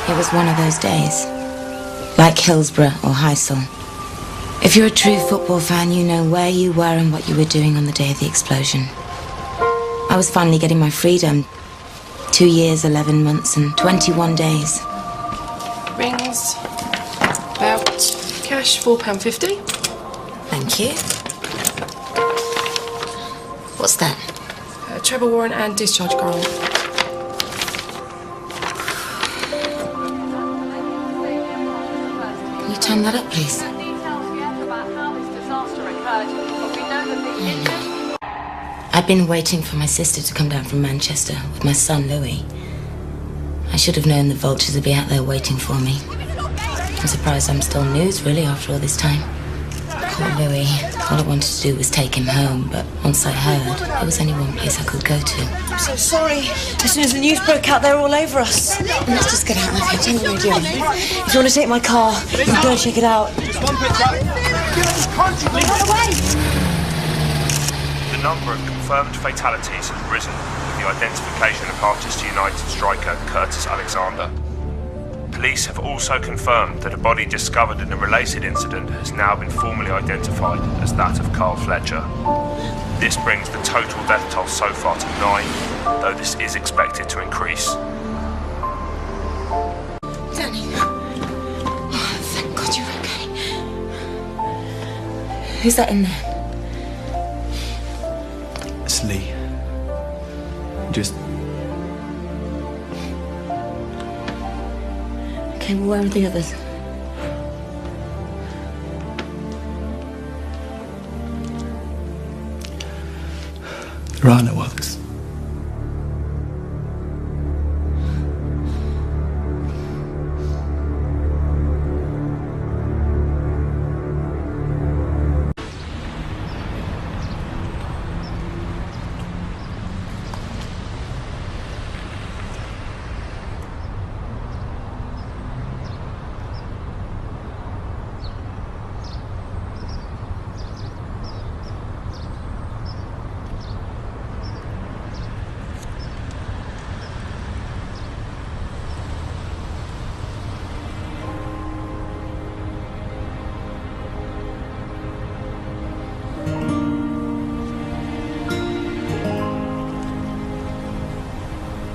It was one of those days. Like Hillsborough or Heysel. If you're a true football fan, you know where you were and what you were doing on the day of the explosion. I was finally getting my freedom. 2 years, 11 months and 21 days. Rings. About cash, £4.50. Thank you. What's that? Travel warrant and discharge grant. Can you turn that up, please? I'd been waiting for my sister to come down from Manchester with my son, Louis. I should have known the vultures would be out there waiting for me. I'm surprised I'm still news, really, after all this time. Poor Louis. All I wanted to do was take him home, but once I heard, there was only one place I could go to. I'm so sorry. As soon as the news broke out, they were all over us. Let's just get out of here. Tell me what you're doing. If you want to take my car, you can go and check it out. Just one picture. Run away! The number of confirmed fatalities has risen with the identification of Manchester United striker Curtis Alexander. Police have also confirmed that a body discovered in a related incident has now been formally identified as that of Carl Fletcher. This brings the total death toll so far to 9, though this is expected to increase. Danny. Oh, thank God you're okay. Who's that in there? It's Lee. Just... Okay, well, where are the others? There are no others.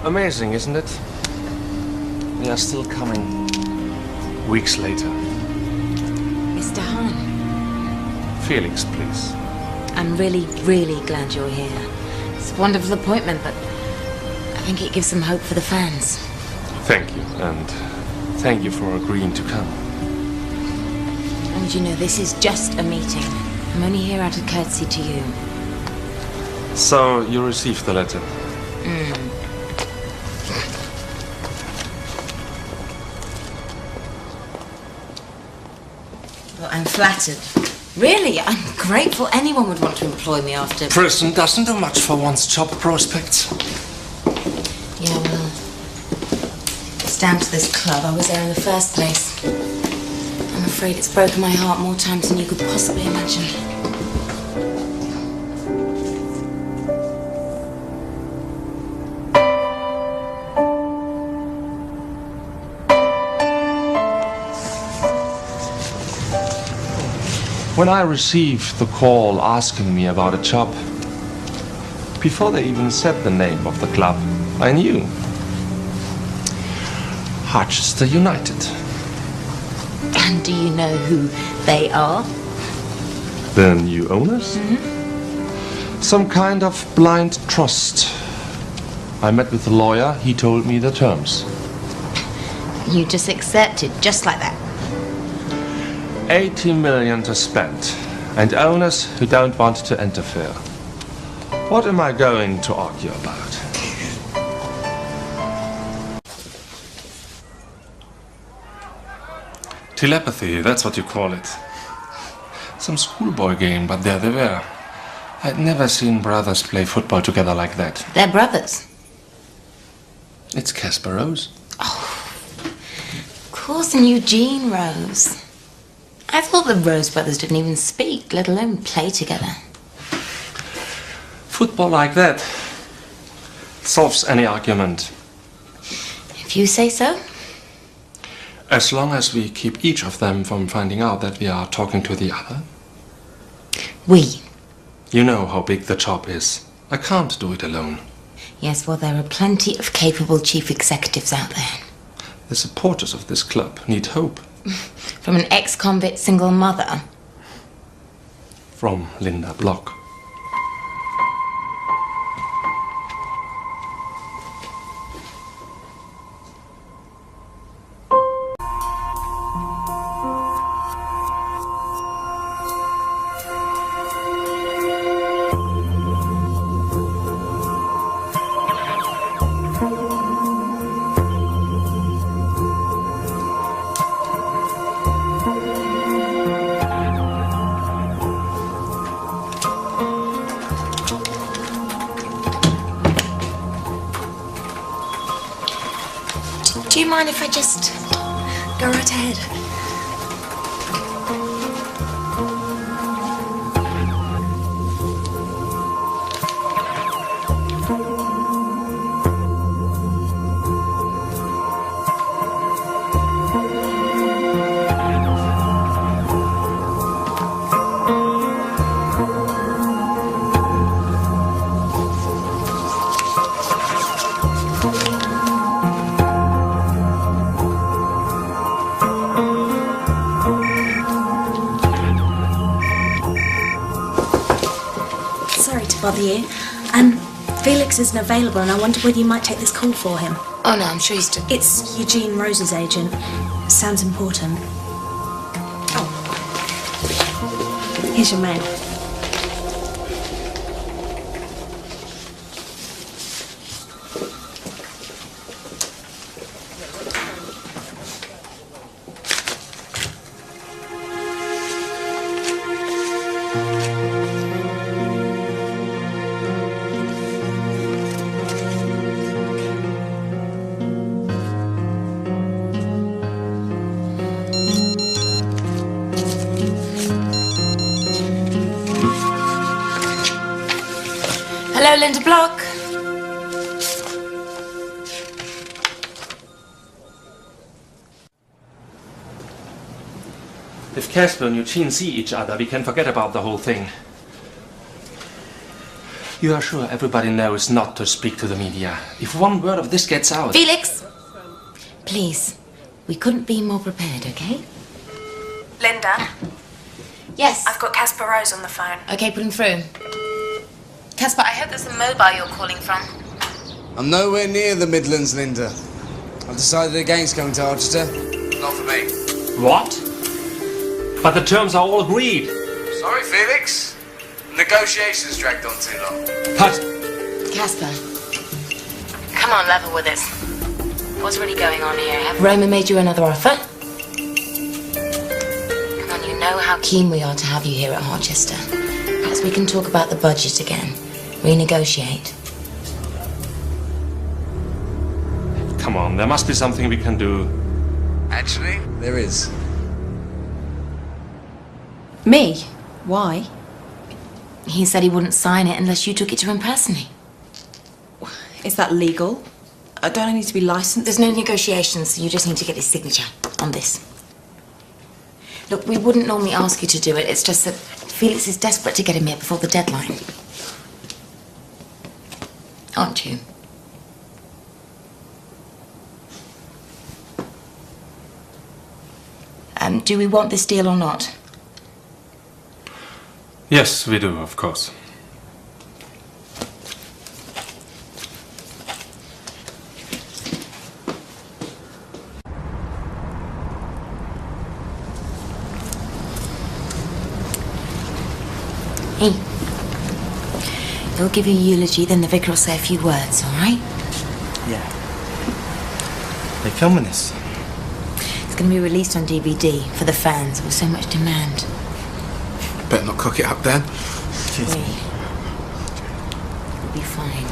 Amazing, isn't it? They are still coming. Weeks later. Mr. Hahn. Felix, please. I'm really, really glad you're here. It's a wonderful appointment, but I think it gives some hope for the fans. Thank you, and thank you for agreeing to come. And you know, this is just a meeting. I'm only here out of courtesy to you. So, you received the letter? Well, I'm flattered. Really, I'm grateful anyone would want to employ me after... Prison doesn't do much for one's job prospects. Yeah, well, it's down to this club. I was there in the first place. I'm afraid it's broken my heart more times than you could possibly imagine. When I received the call asking me about a job, before they even said the name of the club, I knew. Manchester United. And do you know who they are? The new owners? Some kind of blind trust. I met with the lawyer, he told me the terms. You just accepted, just like that. 80 million to spend, and owners who don't want to interfere. What am I going to argue about? Telepathy, that's what you call it. Some schoolboy game, but there they were. I'd never seen brothers play football together like that. They're brothers. It's Casper Rose. Of course, and Eugene Rose. I thought the Rose brothers didn't even speak, let alone play together. Football like that solves any argument. If you say so. As long as we keep each of them from finding out that we are talking to the other. We? You know how big the job is. I can't do it alone. Yes, well, there are plenty of capable chief executives out there. The supporters of this club need hope. From an ex-convict single mother. From Linda Block. Do you mind if I just go right ahead? Sorry to bother you. Felix isn't available and I wondered whether you might take this call for him. Oh, no, I'm sure he's still... It's Eugene Rose's agent. Sounds important. Oh. Here's your mail. Hello, Linda Block. If Casper and Eugene see each other, we can forget about the whole thing. You are sure everybody knows not to speak to the media. If one word of this gets out... Felix! Please, we couldn't be more prepared, okay? Linda, Yes. I've got Casper Rose on the phone. Okay, put him through. Casper, I hope that's a mobile you're calling from. I'm nowhere near the Midlands, Linda. I've decided against going to Archester. Not for me. What? But the terms are all agreed. Sorry, Felix. Negotiations dragged on too long. But... Casper, come on, level with us. What's really going on here? Have Roma made you another offer? Come on, you know how keen we are to have you here at Harchester. Perhaps we can talk about the budget again. Renegotiate. Come on, there must be something we can do. Actually, there is. Me? Why? He said he wouldn't sign it unless you took it to him personally. Is that legal? Don't I need to be licensed? There's no negotiations, so you just need to get his signature on this. Look, we wouldn't normally ask you to do it. It's just that Felix is desperate to get him here before the deadline. Aren't you? Do we want this deal or not? Yes, we do, of course. Hey. He'll give you a eulogy, then the vicar will say a few words, all right? Yeah. They filming this? It's going to be released on DVD for the fans with so much demand. Better not cook it up then. Cheers. Wait. We'll be fine.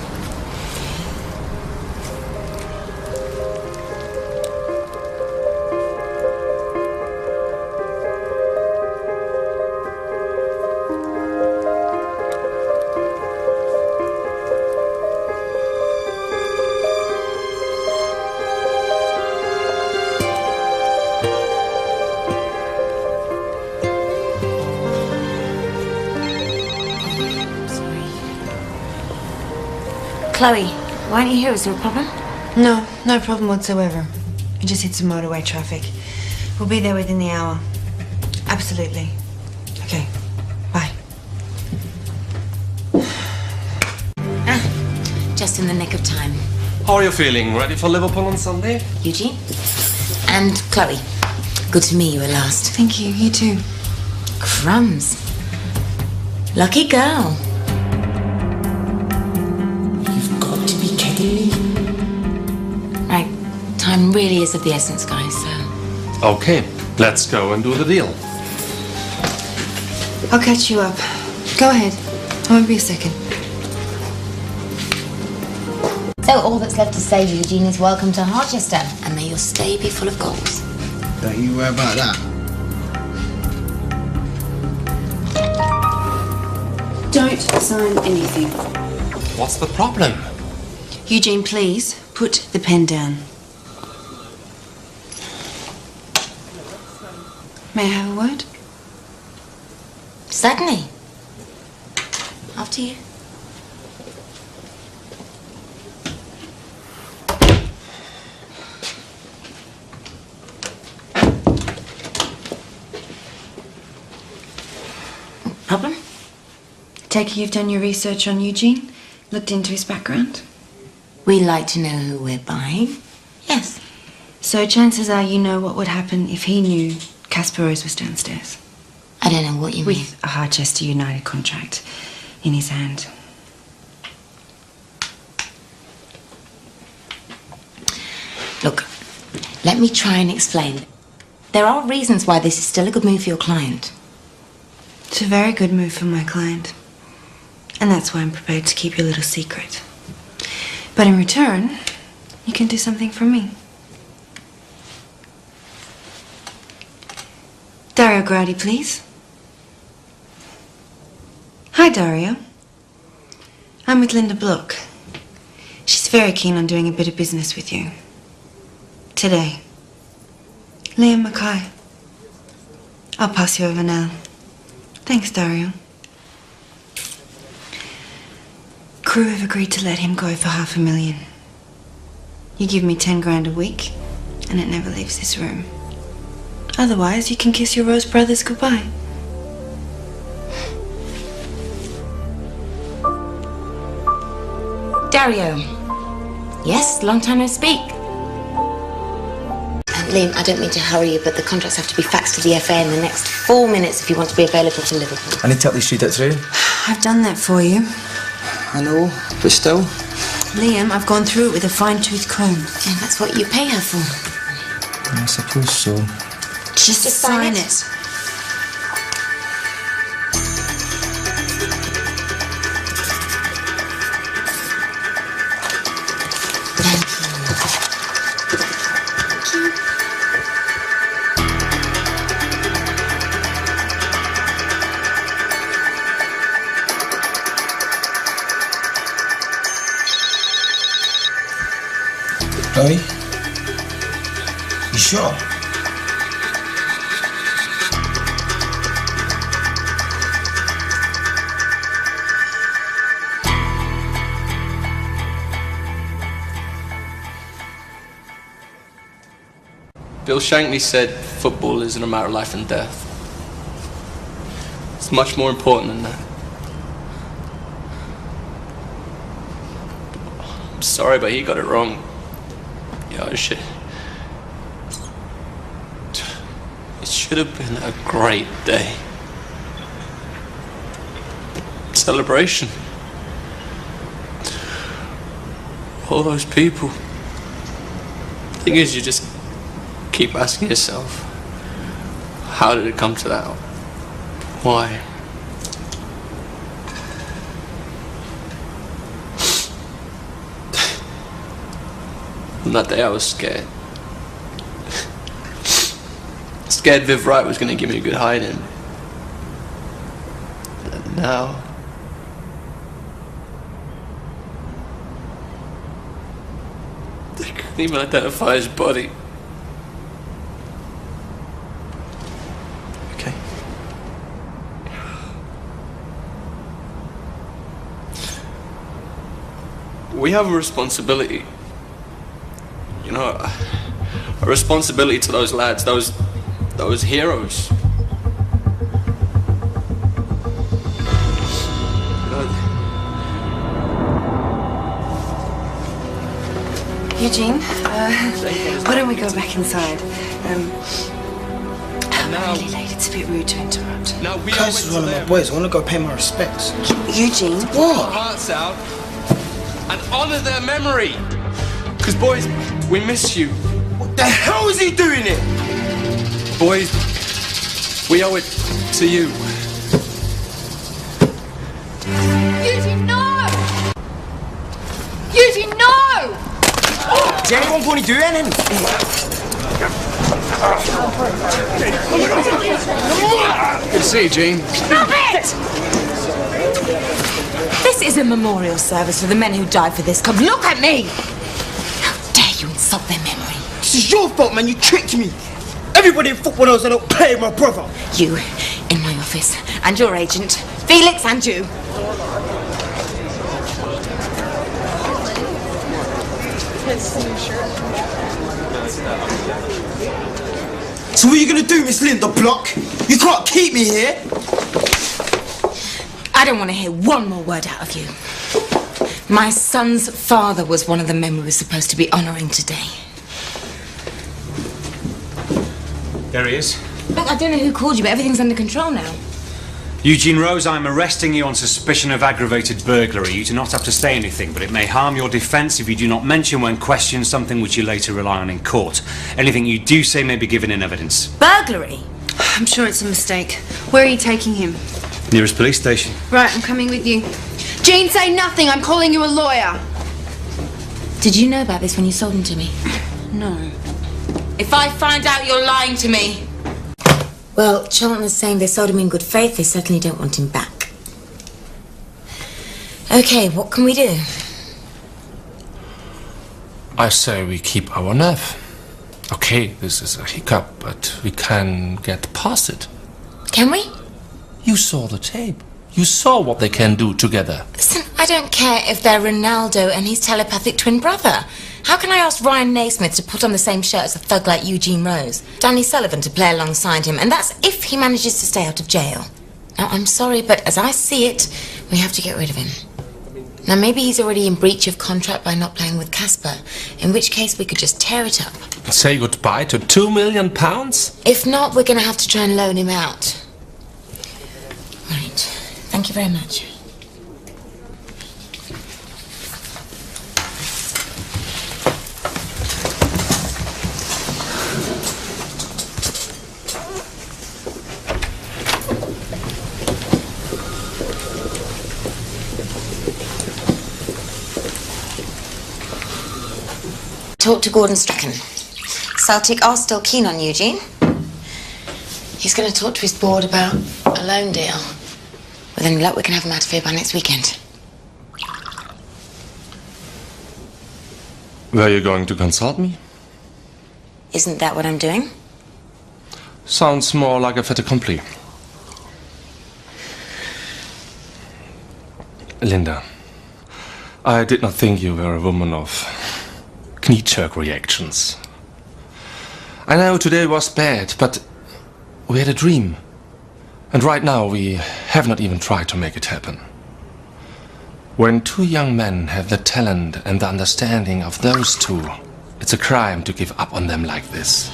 Chloe, why aren't you here? Is there a problem? No, no problem whatsoever. We just hit some motorway traffic. We'll be there within the hour. Absolutely. Okay, bye. Just in the nick of time. How are you feeling? Ready for Liverpool on Sunday? Eugene? And Chloe. Good to meet you at last. Thank you, you too. Crumbs. Lucky girl. You've got to be kidding me. Right. Time really is of the essence, guys, so... Okay, let's go and do the deal. I'll catch you up. Go ahead. I won't be a second. So all that's left to say, Eugene, is welcome to Harchester, and may your stay be full of goals. Don't you worry about that. Don't sign anything. What's the problem? Eugene, please, put the pen down. May I have a word? Certainly. After you. Problem? Take it you've done your research on Eugene? Looked into his background? We like to know who we're buying. Yes. So chances are you know what would happen if he knew Casper Rose was downstairs. I don't know what you mean. With a Harchester United contract in his hand. Look, let me try and explain. There are reasons why this is still a good move for your client. It's a very good move for my client. And that's why I'm prepared to keep your little secret. But in return, you can do something for me. Dario Gradi, please. Hi, Dario. I'm with Linda Block. She's very keen on doing a bit of business with you. Today. Liam Mackay. I'll pass you over now. Thanks, Dario. Crew have agreed to let him go for $500,000. You give me 10 grand a week, and it never leaves this room. Otherwise, you can kiss your Rose brothers goodbye. Dario. Yes, long time no speak. Liam, I don't mean to hurry you, but the contracts have to be faxed to the FA in the next 4 minutes if you want to be available to Liverpool. I need to help you shoot that through. I've done that for you. I know, but still. Liam, I've gone through it with a fine-tooth comb. And that's what you pay her for. I suppose so. Just sign it. Chloe? You sure? Bill Shankly said football isn't a matter of life and death. It's much more important than that. I'm sorry, but he got it wrong. Yeah, it should have been a great day. Celebration. All those people. Thing is, you just keep asking yourself, how did it come to that? Why? On that day I was scared. Scared Viv Wright was going to give me a good hiding. And now... they couldn't even identify his body. Okay. we have a responsibility. You know, a responsibility to those lads, those heroes. Eugene, why don't we go back inside? I'm really late. It's a bit rude to interrupt. Now we Kaz is one of my boys. I want to go pay my respects. Eugene. Our hearts out and honour their memory. Because, boys, we miss you. What the hell is he doing it? Boys, we owe it to you. Eugene, no! Eugene, no! Is anyone going to do anything? Good to see you, Jean. Stop it! This is a memorial service for the men who died for this club. Look at me! How dare you insult their memory? This is your fault, man. You tricked me. Everybody in football knows I don't play with my brother. You in my office, and your agent, Felix, and you. So what are you going to do, Miss Linda Block? You can't keep me here. I don't want to hear one more word out of you. My son's father was one of the men we were supposed to be honouring today. There he is. Look, I don't know who called you, but everything's under control now. Eugene Rose, I'm arresting you on suspicion of aggravated burglary. You do not have to say anything, but it may harm your defence if you do not mention when questioned something which you later rely on in court. Anything you do say may be given in evidence. Burglary? I'm sure it's a mistake. Where are you taking him? Nearest police station. Right, I'm coming with you. Jean, say nothing. I'm calling you a lawyer. Did you know about this when you sold him to me? No. If I find out you're lying to me... Well, Charlton is saying they sold him in good faith. They certainly don't want him back. Okay, what can we do? I say we keep our nerve. Okay, this is a hiccup, but we can get past it. Can we? You saw the tape. You saw what they can do together. Listen, I don't care if they're Ronaldo and his telepathic twin brother. How can I ask Ryan Naismith to put on the same shirt as a thug like Eugene Rose? Danny Sullivan to play alongside him, and that's if he manages to stay out of jail. Now, I'm sorry, but as I see it, we have to get rid of him. Now, maybe he's already in breach of contract by not playing with Casper, in which case we could just tear it up. Say goodbye to £2 million? If not, we're going to have to try and loan him out. Right. Thank you very much. Talk to Gordon Strachan. Celtic are still keen on Eugene. He's going to talk to his board about a loan deal. With any luck, we can have him out of here by next weekend. Were you going to consult me? Isn't that what I'm doing? Sounds more like a fait accompli. Linda, I did not think you were a woman of knee-jerk reactions. I know today was bad, but we had a dream. And right now we have not even tried to make it happen. When two young men have the talent and the understanding of those two, it's a crime to give up on them like this.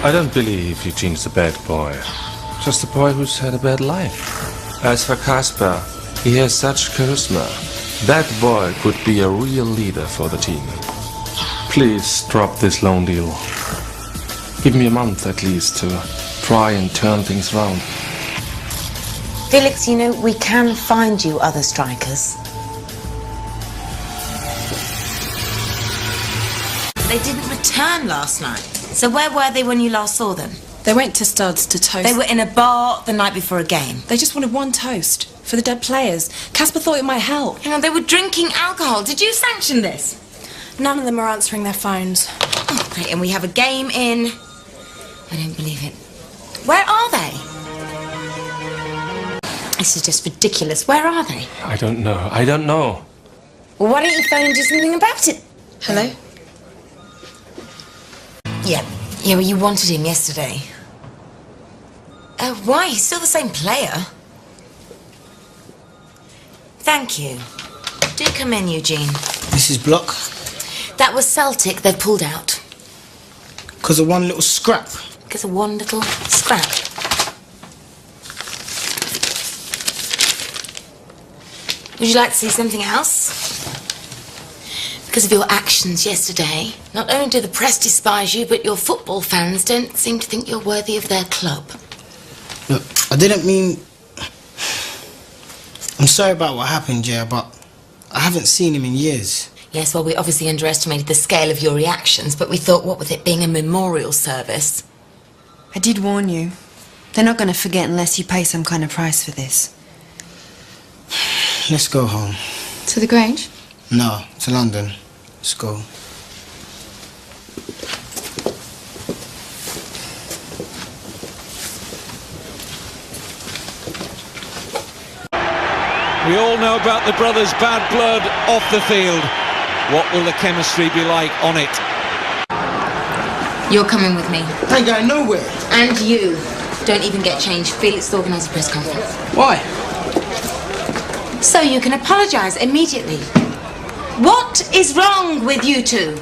I don't believe Eugene's a bad boy. Just a boy who's had a bad life. As for Casper, he has such charisma. That boy could be a real leader for the team. Please drop this loan deal. Give me a month at least to try and turn things around. Felix, you know, we can find you other strikers. They didn't return last night. So where were they when you last saw them? They went to Studs to toast. They were in a bar the night before a game. They just wanted one toast for the dead players. Casper thought it might help. Hang on, they were drinking alcohol. Did you sanction this? None of them are answering their phones. Oh, great, and we have a game in... I don't believe it. Where are they? This is just ridiculous. Where are they? I don't know. I don't know. Well, why don't you phone and do something about it? Hello? Yeah, well, you wanted him yesterday. Why? He's still the same player. Thank you. Do come in, Eugene. Mrs. Block? That was Celtic. They've pulled out. Because of one little scrap. Because of one little scrap. Would you like to see something else? Because of your actions yesterday, not only do the press despise you, but your football fans don't seem to think you're worthy of their club. Look, I didn't mean... I'm sorry about what happened, yeah, but I haven't seen him in years. Yes, well, we obviously underestimated the scale of your reactions, but we thought, what with it being a memorial service? I did warn you. They're not going to forget unless you pay some kind of price for this. Let's go home. To the Grange? No, to London. Let's go. We all know about the brothers' bad blood off the field. What will the chemistry be like on it? You're coming with me. I ain't going nowhere. And you. Don't even get changed. Felix will organise a press conference. Why? So you can apologise immediately. What is wrong with you two?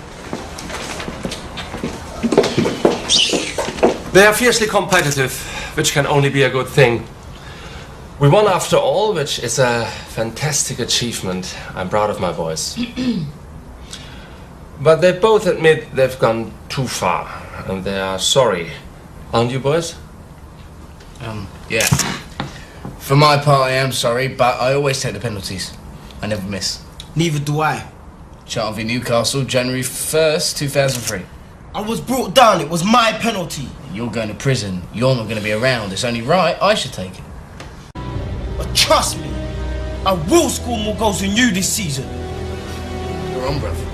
They are fiercely competitive, which can only be a good thing. We won after all, which is a fantastic achievement. I'm proud of my boys. But they both admit they've gone too far, and they are sorry. Aren't you, boys? Yeah. For my part, I am sorry, but I always take the penalties. I never miss. Neither do I. Charlton v Newcastle, January 1st, 2003. I was brought down. It was my penalty. You're going to prison. You're not going to be around. It's only right I should take it. But trust me, I will score more goals than you this season. You're on, bruv.